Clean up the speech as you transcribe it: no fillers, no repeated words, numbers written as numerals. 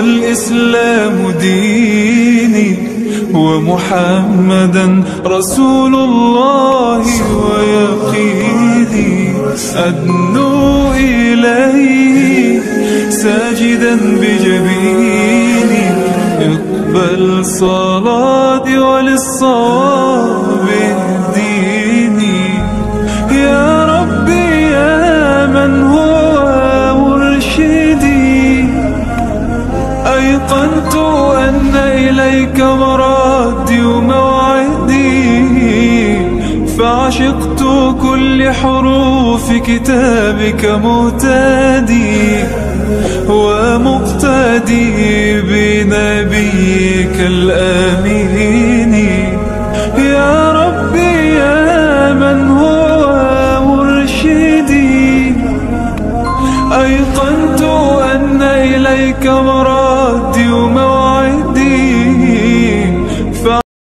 والإسلام ديني ومحمدا رسول الله ويقيني أدنو إليه ساجدا بجبيني اقبل صلاتي وللصواب اهديني يا ربي يا من هو مرشدي أيقنت أن إليك مرادي وموعدي فعشقت كل حروف كتابك مهتدي ومقتدي بنبيك الأمين يا ربي يا من هو مرشدي أيقنت أن إليك مرادي وموعدي